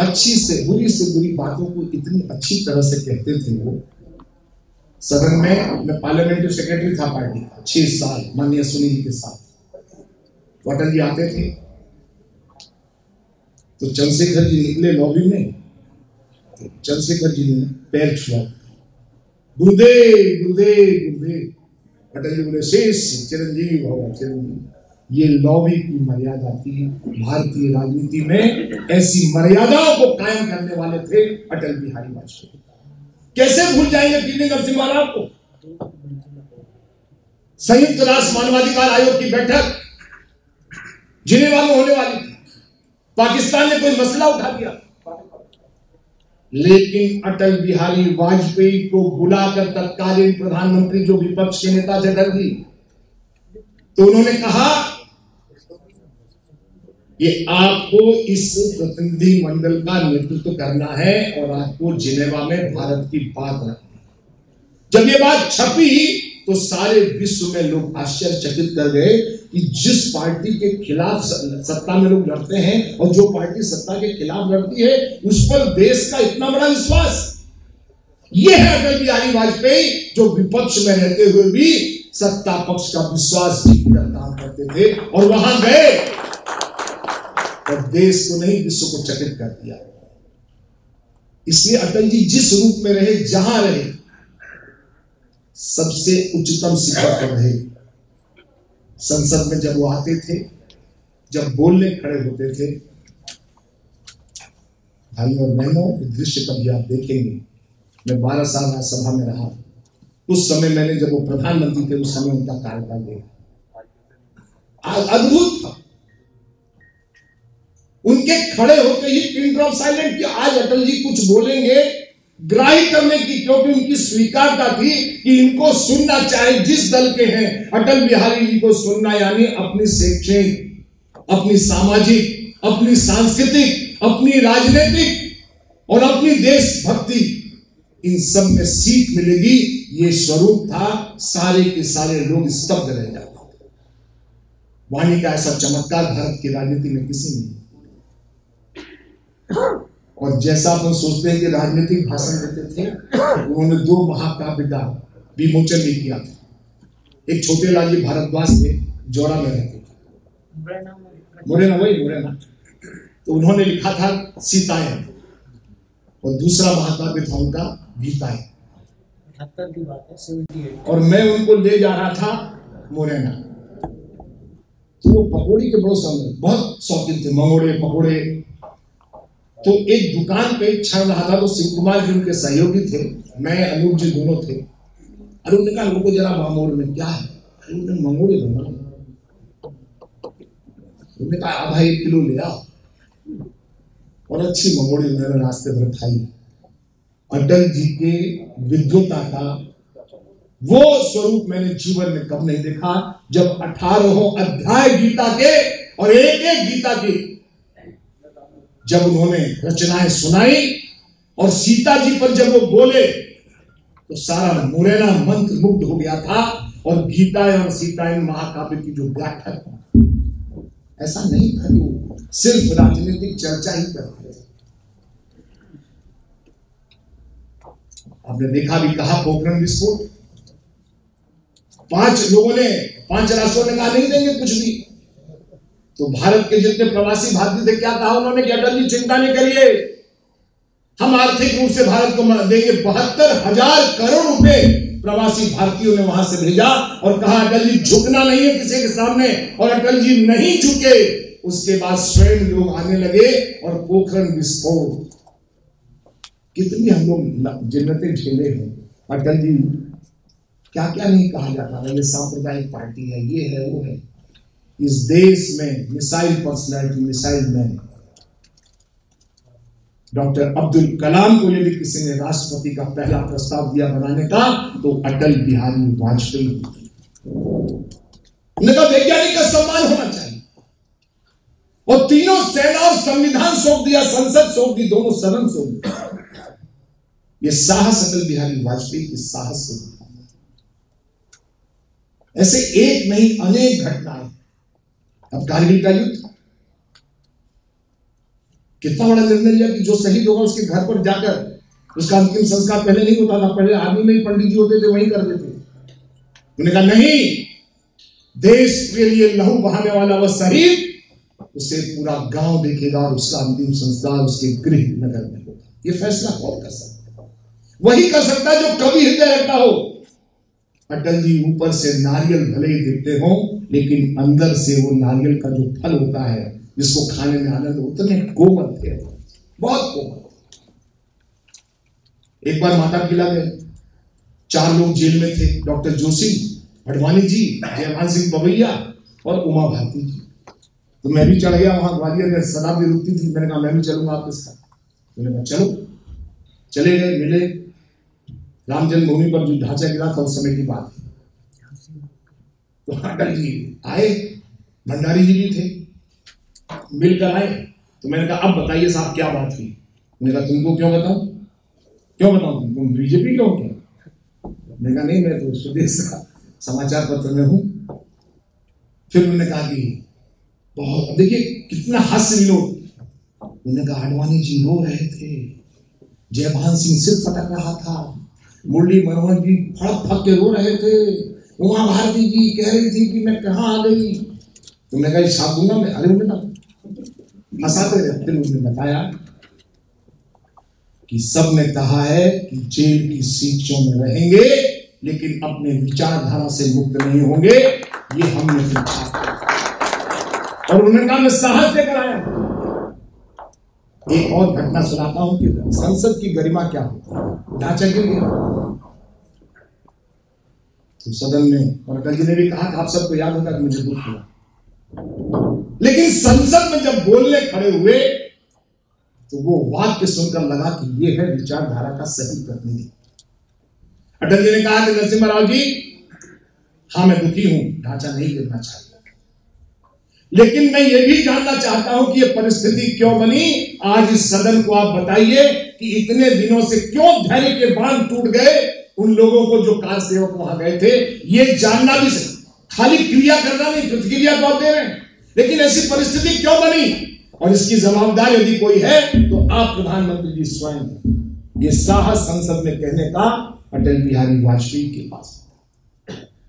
अच्छी से बुरी बातों को इतनी अच्छी तरह से कहते थे वो। सदन में मैं पार्लियामेंट्री सेक्रेटरी था पार्टी का 6 साल माननीय सुनील जी के साथ। अटल जी आते थे तो चंद्रशेखर जी निकले लॉबी में, तो चंद्रशेखर जी ने पैर छुआ, गुरुदेव गुरुदेव गुरुदेव। अटल जी बोले शेष चिरंजीवी भव चिरंजीवी। ये लॉबी की मर्यादा थी। भारतीय राजनीति में ऐसी मर्यादाओं को कायम करने वाले थे अटल बिहारी वाजपेयी। कैसे भूल जाएंगे पीवी नरसिम्हा राव को? संयुक्त राष्ट्र मानवाधिकार आयोग की बैठक जिनेवा में होने वाली थी, पाकिस्तान ने कोई मसला उठा दिया, लेकिन अटल बिहारी वाजपेयी को बुलाकर तत्कालीन प्रधानमंत्री जो विपक्ष के नेता थे अटल जी, तो उन्होंने कहा कि आपको इस प्रतिनिधि मंडल का नेतृत्व करना है और आपको जिनेवा में भारत की बात रखनी है। जब ये बात छपी तो सारे विश्व में लोग आश्चर्यचकित कर गए कि जिस पार्टी के खिलाफ सत्ता में लोग लड़ते हैं और जो पार्टी सत्ता के खिलाफ लड़ती है उस पर देश का इतना बड़ा विश्वास। ये है अटल बिहारी वाजपेयी जो विपक्ष में रहते हुए भी सत्ता पक्ष का विश्वास जीतकर काम करते थे और वहां गए और देश को नहीं विश्व को चकित कर दिया। इसलिए अटल जी जिस रूप में रहे, जहां रहे, सबसे उच्चतम शिखर पर रहे। संसद में जब वो आते थे, जब बोलने खड़े होते थे, भाई और बहनों, दृश्य कभी आप देखेंगे। मैं 12 साल राज्यसभा में रहा। उस समय मैंने जब वो प्रधानमंत्री थे उस समय उनका कार्यकाल देखा, अद्भुत था। उनके खड़े होकर ही पिन ड्रॉप साइलेंट किया। आज अटल जी कुछ बोलेंगे ग्राही करने की, क्योंकि उनकी स्वीकारता थी कि इनको सुनना, चाहे जिस दल के हैं। अटल बिहारी जी को सुनना यानी अपनी शैक्षणिक, अपनी सामाजिक, अपनी सांस्कृतिक, अपनी राजनीतिक और अपनी देशभक्ति, इन सब में सीख मिलेगी। ये स्वरूप था, सारे के सारे लोग स्तब्ध रह जाते। वाणी का ऐसा चमत्कार भारत की राजनीति में किसी ने। और जैसा अपन सोचते हैं कि राजनीतिक भाषण देते थे, उन्होंने 2 महाकाव्य का विमोचन भी किया था। एक छोटे लाल जी भारद्वाज थे, जोड़ा में रहते थे, मुरैना। तो उन्होंने लिखा था सीताएं और दूसरा महाकाव्य था उनका गीताएं। की बात है 78। और मैं उनको ले जा रहा था मुरैना। तो वो पकौड़ी के बहुत शौकीन थे, मंगोड़े पकौड़े। तो एक दुकान पे चल रहा था, तो शिव कुमार जी उनके सहयोगी थे, मैं अनूप जी दोनों थे। अरे उन्होंने कहा लोगों जरा भामोड़ में क्या है? अरे उन्होंने मंगोड़े बना। उन्होंने कहा आधा 1 किलो ले आओ, और अच्छी मंगोड़ी उन्होंने रास्ते भर खाई। अटल जी के विद्वता का वो स्वरूप मैंने जीवन में कब नहीं देखा, जब 18 अध्याय गीता के और एक एक गीता की जब उन्होंने रचनाएं सुनाई और सीता जी पर जब वो बोले तो सारा मुरैना मंत्र मुग्ध हो गया था। और गीता और सीता इन महाकाव्य की जो व्याख्या थी, ऐसा नहीं था कि वो सिर्फ राजनीतिक चर्चा ही करते थे। आपने देखा भी, कहा पोखरण विस्फोट, 5 लोगों ने, 5 राष्ट्रों ने कहा नहीं देंगे कुछ भी। तो भारत के जितने प्रवासी भारतीय थे, क्या कहा उन्होंने कि अटल जी चिंता नहीं करिए, हम आर्थिक रूप से भारत को देंगे। 72,000 करोड़ रुपए प्रवासी भारतीयों ने वहां से भेजा और कहा अटल जी झुकना नहीं है किसी के सामने, और अटल जी नहीं झुके। उसके बाद स्वयं लोग आने लगे और पोखरण विस्फोट, कितनी हम लोग जिन्नतें झेले हैं। अटल जी क्या क्या नहीं कहा जाता था, ये सांप्रदायिक पार्टी है, ये है, वो है। इस देश में missile personality, missile man doctor Abdul Kalam को यदि किसी ने राष्ट्रपति का पहला प्रस्ताव दिया बनाने का, तो अटल बिहारी वाजपेयी। उन्हें कहा वैज्ञानिक का सम्मान होना चाहिए, और तीनों सेना और संविधान सौंप दिया, संसद सौंप दी, दोनों सदन सौंप दिया। ये साहस अटल बिहारी वाजपेयी के साहस को दिखाया। ऐसे एक नहीं अनेक घटनाएं। अब कारगिल का युद्ध, कितना बड़ा निर्णय लिया कि जो शहीद होगा उसके घर पर जाकर उसका अंतिम संस्कार पहले नहीं होता था, पहले आर्मी में ही पंडित जी होते थे, वहीं कर देते। उन्होंने कहा नहीं, देश के लिए लहू बहाने वाला वह शहीद, उसे पूरा गांव देखेगा और उसका अंतिम संस्कार उसके गृह नगर में होगा। ये फैसला कौन कर सकता है? वही कर सकता है जो कभी हृदय रखता हो। अटल जी ऊपर से नारियल भले ही दिखते हो, लेकिन अंदर से वो नारियल का जो फल होता है, जिसको खाने में आनंद, उतने कोमल थे, बहुत कोमल। एक बार माता किला गए, 4 लोग जेल में थे, डॉक्टर जोशी, अडवाणी जी, जयमान सिंह पवैया और उमा भारती जी। तो मैं भी चढ़ गया वहां, ग्वालियर में शताब्दी रुकती थी, मैंने कहा मैं भी चलूंगा आपके साथ। मैंने कहा चलो, चले गए, मिले। राम जन्मभूमि पर जो ढांचा गिरा था उस समय की बात है। तो अटल जी आए, भंडारी जी भी थे, मिलकर आए। तो मैंने कहा अब बताइए साहब क्या बात हुई। मैंने कहा तुमको क्यों बताऊं, क्यों बताऊं, तुम बीजेपी क्यों क्या? मैंने कहा नहीं, मैं तो स्वदेश का समाचार पत्र में हूं। फिर उन्होंने कहा कि बहुत, देखिए कितना हास्य विनोद। उन्होंने कहा अडवाणी जी रो रहे थे, जयभान सिंह सिर फटक रहा था, मुरली मनोहर जी फड़क फट के रो रहे थे, उमा भारती जी कह रही थी कि मैं कहाँ आ गई। तो मैं कहा छाप दूंगा मैं। अरे बेटा हंसाते रहे। फिर उसने बताया कि सब ने कहा है कि जेल की सीटों में रहेंगे, लेकिन अपने विचारधारा से मुक्त नहीं होंगे, ये हमने पूछा। और उन्होंने कहा मैं साहस देकर आया। एक और घटना सुनाता हूं कि संसद की गरिमा क्या होती है। ढांचा गिर गया तो सदन में, और अटल जी ने भी कहा कि आप सबको याद होगा कि मुझे दुख हुआ, लेकिन संसद में जब बोलने खड़े हुए तो वो वाक्य सुनकर लगा कि ये है विचारधारा का सही प्रतिनिधि। अटल जी ने कहा कि नरसिम्हा राव जी, हाँ मैं दुखी हूं, ढांचा नहीं गिरना चाहिए, लेकिन मैं ये भी जानना चाहता हूं कि ये परिस्थिति क्यों बनी। आज इस सदन को आप बताइए कि इतने दिनों से क्यों धैर्य के बांध टूट गए उन लोगों को जो कार सेवक वहां गए थे। ये जानना भी, खाली क्रिया करना नहीं, प्रतिक्रिया तो आप दे रहे हैं, लेकिन ऐसी परिस्थिति क्यों बनी, और इसकी जवाबदार यदि कोई है तो आप प्रधानमंत्री जी स्वयं। ये साहस संसद में कहने का अटल बिहारी वाजपेयी के पास।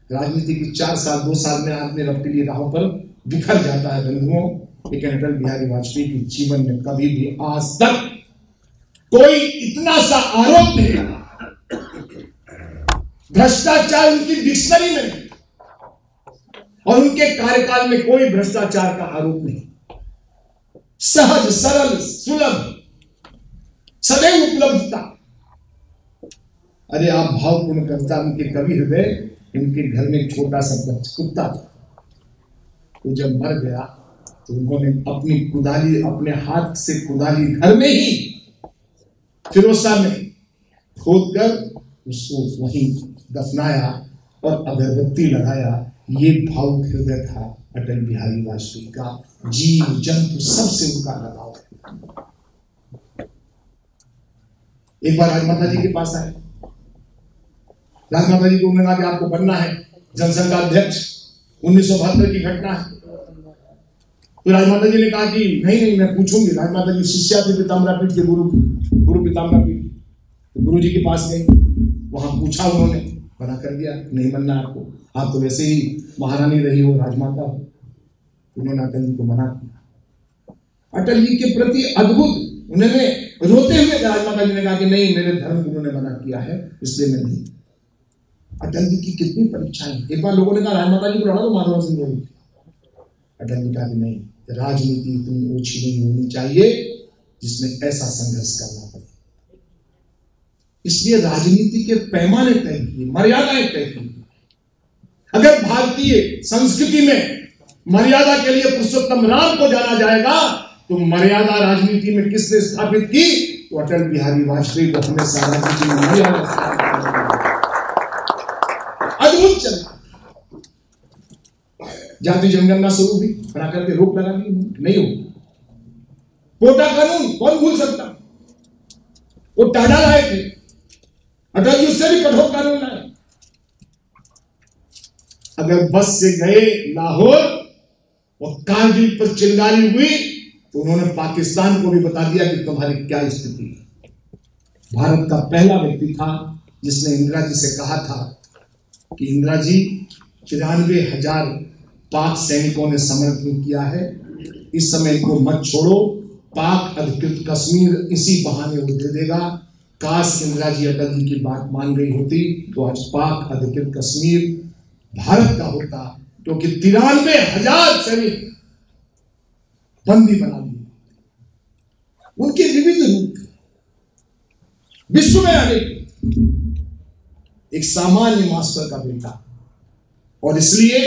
राजनीति की 4 साल 2 साल में आदमी रफ्तीली राहों पर बिखर जाता है बंधुओं, लेकिन अटल बिहारी वाजपेयी के जीवन में कभी भी आज तक कोई इतना सा आरोप नहीं लगा। भ्रष्टाचार उनकी डिक्शनरी में नहीं, और उनके कार्यकाल में कोई भ्रष्टाचार का आरोप नहीं। सहज, सरल, सुलभ, सदैव उपलब्धता। अरे आप भावपूर्ण कविता, उनके कवि हृदय। इनके घर में एक छोटा सा कुत्ता था, वो जब मर गया तो उन्होंने अपनी कुदाली, अपने हाथ से कुदाली घर में ही फिरोसा में खोदकर उसको वहीं दफनाया और अगरबत्ती लगाया। ये भावुक हृदय था अटल बिहारी वाजपेयी का। जीव जंतु सबसे उनका लगाव है। एक बार राजमाता जी के पास आए, राजमाता जी को उन्होंने कहा कि आपको बनना है जनसंघ का अध्यक्ष, 1972 की घटना है। तो राजमाता जी ने कहा कि नहीं मैं पूछूंगी। राजमाता जी शिष्या थे पीताम्बरा पीठ के गुरु पीताम्बरा पीठ। तो गुरु जी के पास गए, वहां पूछा, उन्होंने मना कर दिया, नहीं बनना आपको, आप तो वैसे ही महारानी रही हो, राजमाता हो। उन्होंने अटल जी को मना किया। अटल जी के प्रति अद्भुत, उन्होंने रोते हुए राजमाता जी ने कहा कि नहीं, मेरे धर्म गुरु ने मना किया है, इसलिए मैं नहीं। अटल जी की कितनी परीक्षाएं। एक बार लोगों ने कहा राजमाता जी को लड़ा दो माधव सिंह जी। अटल जी कहा कि नहीं, राजनीति इतनी ओछी नहीं होनी चाहिए जिसमें ऐसा संघर्ष करना पड़े। इसलिए राजनीति के पैमाने तय किए, मर्यादाएं तय की। अगर भारतीय संस्कृति में मर्यादा के लिए पुरुषोत्तम राम को जाना जाएगा, तो मर्यादा राजनीति में किसने स्थापित की? तो अटल बिहारी वाजपेयी को हमेशा राजनीति में मर्यादा अद्भुत चला। जाति जनगणना शुरू हुई, बना करके रोक लगा दी, नहीं हो। कोटा कानून कौन भूल सकता? वो टाडा लाए थे, अटल जी उससे भी कठोर कानून लाए। अगर बस से गए लाहौर और कारगिल पर चिंगारी हुई, तो उन्होंने पाकिस्तान को भी बता दिया कि तुम्हारी क्या स्थिति है। भारत का पहला व्यक्ति था जिसने इंदिरा जी से कहा था कि इंदिरा जी, 93,000 पाक सैनिकों ने समर्थन किया है, इस समय इनको मत छोड़ो, पाक अधिकृत कश्मीर इसी बहाने वो दे देगा। काश इंदिरा जी अटल जी की बात मान गई होती तो आज पाक अधिकृत कश्मीर भारत का होता, क्योंकि 93,000 सैनिक बंदी बना लिए। उनके विविध रूप विश्व में आगे, एक सामान्य मास्टर का बेटा। और इसलिए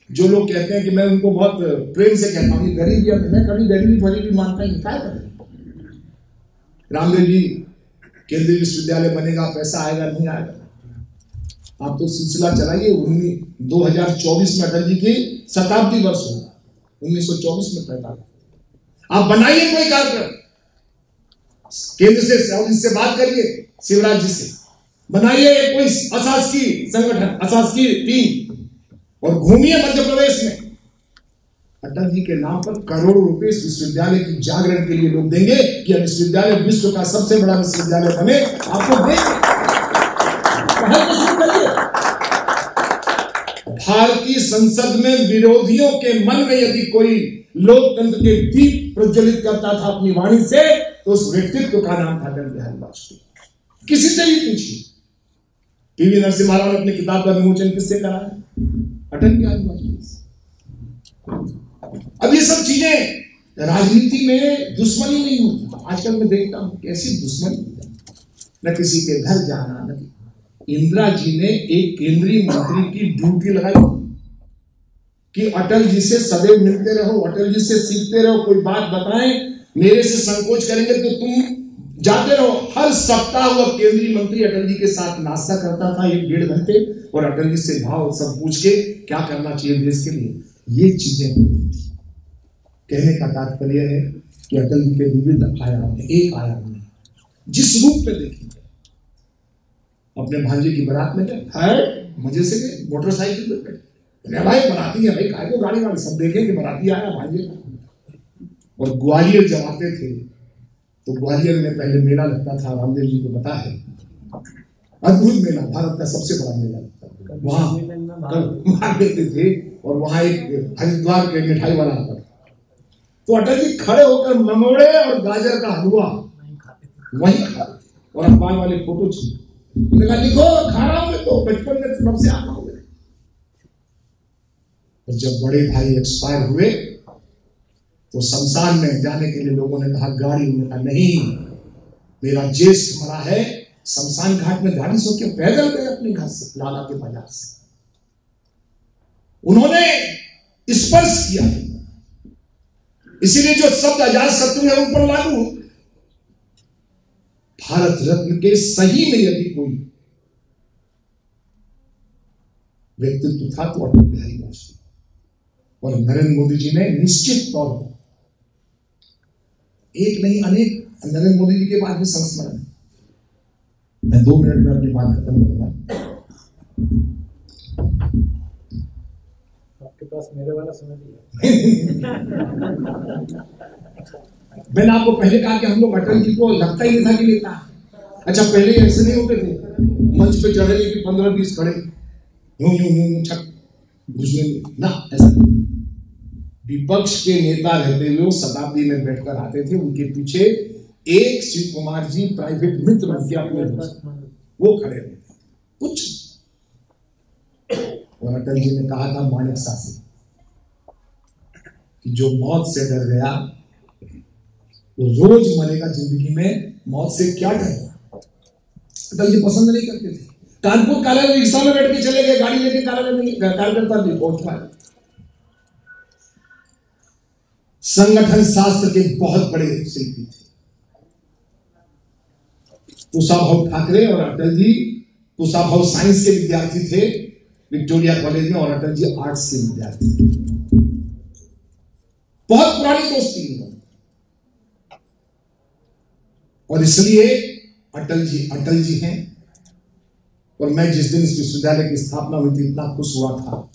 जो लोग कहते हैं कि मैं उनको बहुत प्रेम से कहता हूं गरीब, या मैं कभी गरीबी भरीबी मानता ही नहीं। क्या करें? रामदेव जी केंद्रीय विश्वविद्यालय बनेगा, पैसा आएगा नहीं आएगा, आप तो सिलसिला चलाइए। 2024 में अटल जी की शताब्दी वर्ष होगा, 1924 में पैदा। आप बनाइए कोई कार्यक्रम, केंद्र से इससे बात करिए, शिवराज जी से बनाइए कोई अशासकीय संगठन, अशासकीय टीम, और घूमिए मध्य प्रदेश में। अटल जी के नाम पर करोड़ों रुपए इस विश्वविद्यालय की जागरण के लिए लोग देंगे कि यह विश्वविद्यालय विश्व का सबसे बड़ा विश्वविद्यालय बने। आपको देंगे, भारतीय संसद में विरोधियों के मन में यदि कोई लोकतंत्र के दीप प्रज्वलित करता था अपनी वाणी से, तो उस व्यक्तित्व का नाम था अटल बिहारी वाजपेयी। किसी से भी पूछिए, पीवी नरसिम्हा राव ने अपनी किताब का विमोचन किससे करा है? अटल बिहारी वाजपेयी। अब ये सब चीजें राजनीति में दुश्मनी नहीं होती। आजकल मैं देखता हूं कैसी दुश्मनी, न किसी के घर जाना, न इंदिरा जी ने एक केंद्रीय मंत्री की ड्यूटी लगाई कि अटल जी से सदैव मिलते रहो, अटल जी से सीखते रहो, कोई बात बताएं, मेरे से संकोच करेंगे तो तुम जाते रहो। हर सप्ताह वह केंद्रीय मंत्री अटल जी के साथ नाश्ता करता था 1-1.5 घंटे, और अटल जी से भाव सब पूछ के क्या करना चाहिए देश के लिए। ये चीजें होती थी। कहने का तात्पर्य है कि अटल जी के विविध आयाम में एक आयाम में जिस रूप में देखेंगे, अपने भांजे की बारात में है मजे से गए, मोटरसाइकिल पे बैठे, भाई बराती है, भाई काय को गाड़ी वाली सब देखे कि बराती आया भांजे। और ग्वालियर जब आते थे तो ग्वालियर में पहले मेला लगता था, रामदेव जी को पता है, अद्भुत मेला, भारत का सबसे बड़ा मेला लगता था। वहां देते थे, और वहां एक हरिद्वार के मिठाई वाला आता था, तो अटल जी खड़े होकर मंगोड़े और गाजर का हलवा वहीं खाते, और अखबार वाले फोटो छीन लिखो खा रहा हूं मैं, तो बचपन में तब से आता हूं। जब बड़े भाई एक्सपायर हुए तो शमशान में जाने के लिए लोगों ने कहा गाड़ी, उन्होंने कहा नहीं, मेरा ज्येष्ठ मरा है। शमशान घाट में गाड़ी सो के पैदल गए अपने घर से, लाला के बाजार से। उन्होंने स्पर्श किया इसीलिए जो शब्द अजात शत्रु है उन पर लागू। भारत रत्न के सही में यदि कोई व्यक्तित्व था तो अटल बिहारी वाजपेयी, और नरेंद्र मोदी जी ने निश्चित तौर पर एक नहीं अनेक नरेंद्र मोदी जी के बाद भी संस्मरण। मैं 2 मिनट में अपनी बात खत्म करूंगा। आपके पास मेरे वाला समय भी है। मैंने आपको पहले कहा कि हम लोग अटल जी को लगता ही नहीं था कि लेता। अच्छा, पहले ऐसे नहीं होते थे, मंच पे चढ़े कि 15-20 खड़े यूं यूं यूं छक घुसने ना, ऐसा नहीं। विपक्ष के नेता रहते हुए शताब्दी में बैठकर आते थे, उनके पीछे एक शिव कुमार जी प्राइवेट मित्र उनके अपने दोस्त वो खड़े रहते कुछ। और अटल जी ने कहा था माणिक शाह से कि जो मौत से डर गया वो रोज मरेगा जिंदगी में, मौत से क्या डरेगा। अटल जी पसंद नहीं करते थे। कानपुर कार्यालय रिक्शा में बैठ के चले गए, गाड़ी लेके कार्यालय नहीं, कार्यकर्ता नहीं पहुंच पाए। संगठन शास्त्र के बहुत बड़े शिल्पी थे कुशाभाऊ ठाकरे, और अटल जी कुशाभाऊ साइंस के विद्यार्थी थे विक्टोरिया कॉलेज में, और अटल जी आर्ट्स के विद्यार्थी थे। बहुत पुरानी दोस्ती है, और इसलिए अटल जी हैं। और मैं जिस दिन इस विश्वविद्यालय की स्थापना हुई थी इतना खुश हुआ था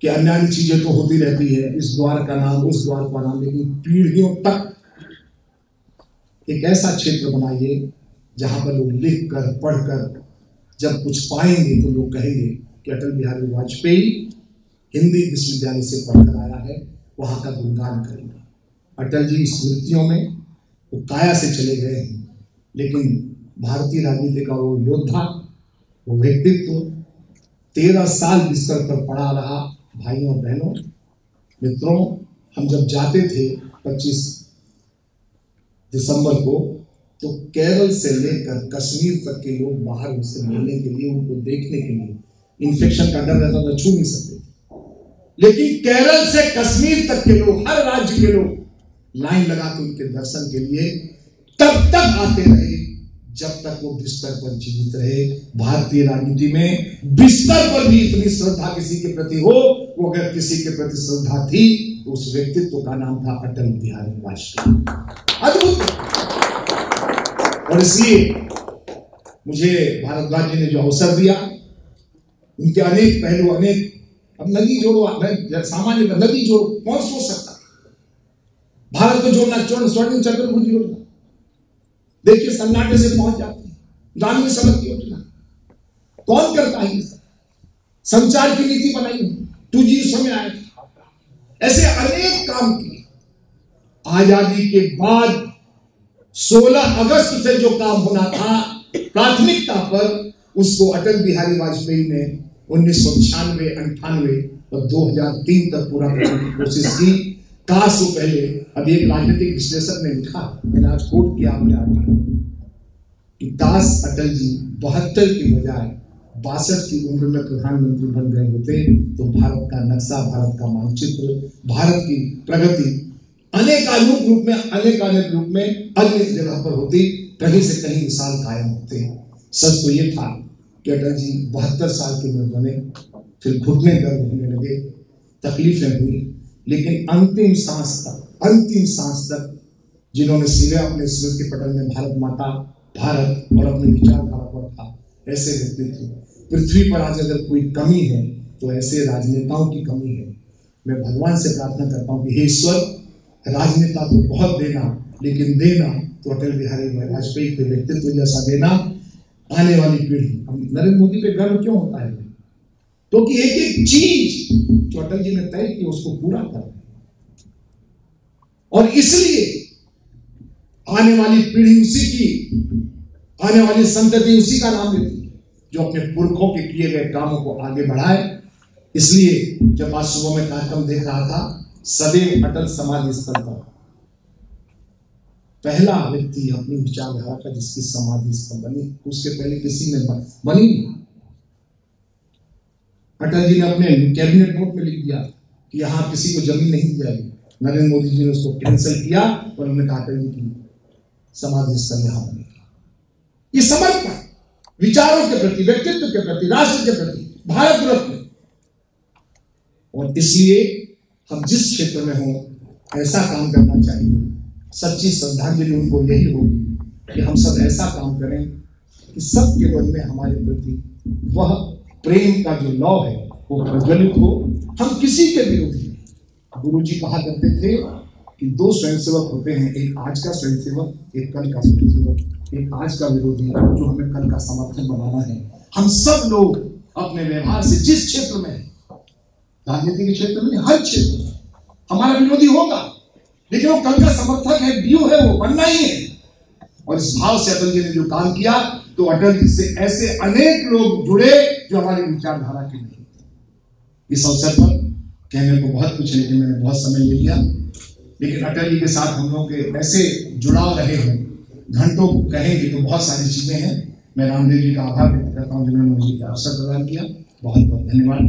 कि अन्य चीजें तो होती रहती है, इस द्वार का नाम उस द्वार का नाम, लेकिन पीढ़ियों तक एक ऐसा क्षेत्र बनाइए जहां पर लोग लिखकर पढ़कर जब कुछ पाएंगे तो लोग कहेंगे कि अटल बिहारी वाजपेयी हिंदी विश्वविद्यालय से पढ़कर आया है, वहां का गुणगान करेंगे। अटल जी स्मृतियों में वो काया से चले गए हैं, लेकिन भारतीय राजनीति का वो योद्धा, वो व्यक्तित्व 13 साल बिस्तर पर पड़ा रहा। भाइयों और बहनों, मित्रों, हम जब जाते थे 25 दिसंबर को, तो केरल से लेकर कश्मीर तक के लोग बाहर उनसे मिलने के लिए, उनको देखने के लिए, इन्फेक्शन का डर रहता था, छू नहीं सकते थे, लेकिन केरल से कश्मीर तक के लोग, हर राज्य के लोग लाइन लगाकर उनके दर्शन के लिए तब तक आते रहे जब तक वो बिस्तर पर जीवित रहे। भारतीय राजनीति में बिस्तर पर भी इतनी श्रद्धा किसी के प्रति हो, वो अगर किसी के प्रति श्रद्धा थी तो उस व्यक्तित्व का नाम था अटल बिहारी वाजपेयी। अद्भुत। और इसलिए मुझे भारद्वाज जी ने जो अवसर दिया, उनके अनेक पहलू, अनेक, अब नदी जोड़ो, सामान्य नदी जोड़ो, कौन सोच सकता भारत को जोड़ना, स्वर्णिम चक्र को जोड़ना। देखिए सन्नाटे से पहुंच जाते हैं, दामिनी सड़क योजना कौन करता है? संचार की नीति बनाई, 2G समय आया था, ऐसे अनेक काम किए। आजादी के बाद 16 अगस्त से जो काम होना था प्राथमिकता पर, उसको अटल बिहारी वाजपेयी ने 1996, 98 और 2003 तक पूरा करने की कोशिश की। काश वो पहले, अभी एक राजनीतिक विश्लेषक ने लिखा, मैंने आज कोट किया आपने आर्टिकल, कि काश अटल जी 72 की बजाय 62 की उम्र में प्रधानमंत्री बन गए होते तो भारत का नक्शा, भारत का मानचित्र, भारत की प्रगति अनेकानेक रूप में अन्य जगह पर होती, कहीं से कहीं मिसाल कायम होते। सच तो ये था कि अटल जी 72 साल की उम्र बने, फिर घुटने दर्द होने लगे, तकलीफें हुई, लेकिन अंतिम सांस तक जिन्होंने सीधे अपने स्मृति पटल में भारत माता, भारत और अपने विचारधारा पर था, ऐसे व्यक्तित्व पृथ्वी पर आज अगर कोई कमी है तो ऐसे राजनेताओं की कमी है। मैं भगवान से प्रार्थना करता हूँ कि हे ईश्वर, राजनेता तो बहुत देना, लेकिन देना तो अटल बिहारी वाजपेयी के व्यक्तित्व जैसा देना। आने वाली पीढ़ी, नरेंद्र मोदी पे गर्व क्यों होता है? क्योंकि एक एक चीज जो अटल जी ने तय की उसको पूरा कर, और इसलिए आने वाली पीढ़ी उसी की, आने वाली संतति उसी का नाम लेती है जो अपने पुरखों के किए गए कामों को आगे बढ़ाए। इसलिए जब आज सुबह में कार्यक्रम देख रहा था, सदैव अटल समाधि स्थल पर पहला व्यक्ति अपनी विचारधारा का जिसकी समाधि स्थल बनी, उसके पहले किसी ने बनी नहीं। अटल जी ने अपने कैबिनेट नोट में लिख दिया कि यहां किसी को जमीन नहीं दी जाएगी, नरेंद्र मोदी जी ने उसको कैंसिल किया और उन्होंने कहा अटल जी की समाधि स्थल यहां बनेगा। ये समर्पण विचारों के प्रति, व्यक्तित्व के प्रति, राष्ट्र के प्रति, भारत रत्न। और इसलिए हम जिस क्षेत्र में हों ऐसा काम करना चाहिए। सच्ची श्रद्धांजलि उनको यही होगी कि हम सब ऐसा काम करें कि सबके मन में हमारे प्रति वह प्रेम का जो लौ है वो प्रज्वलित हो। हम किसी के विरोधी नहीं। गुरु जी कहा करते थे कि दो स्वयंसेवक होते हैं, एक आज का स्वयंसेवक, एक कल का स्वयंसेवक। एक आज का विरोधी जो हमें कल का समर्थन बनाना है। हम सब लोग अपने व्यवहार से जिस क्षेत्र में, राजनीति के क्षेत्र में, हर क्षेत्र में हमारा विरोधी होगा, लेकिन वो कल का समर्थक है, व्यू है, वो बनना ही है। और इस भाव से अटल जी ने जो काम किया, तो अटल जी से ऐसे अनेक लोग जुड़े जो हमारी विचारधारा के नहीं थे। इस अवसर पर कहने को बहुत कुछ है, लेकिन मैंने बहुत समय ले लिया। लेकिन अटल जी के साथ हम लोग के ऐसे जुड़ाव रहे हैं, घंटों कहेंगे तो बहुत सारी चीजें हैं। मैं रामदेव जी का आभार व्यक्त करता हूँ जिन्होंने मुझे अवसर प्रदान किया। बहुत बहुत धन्यवाद।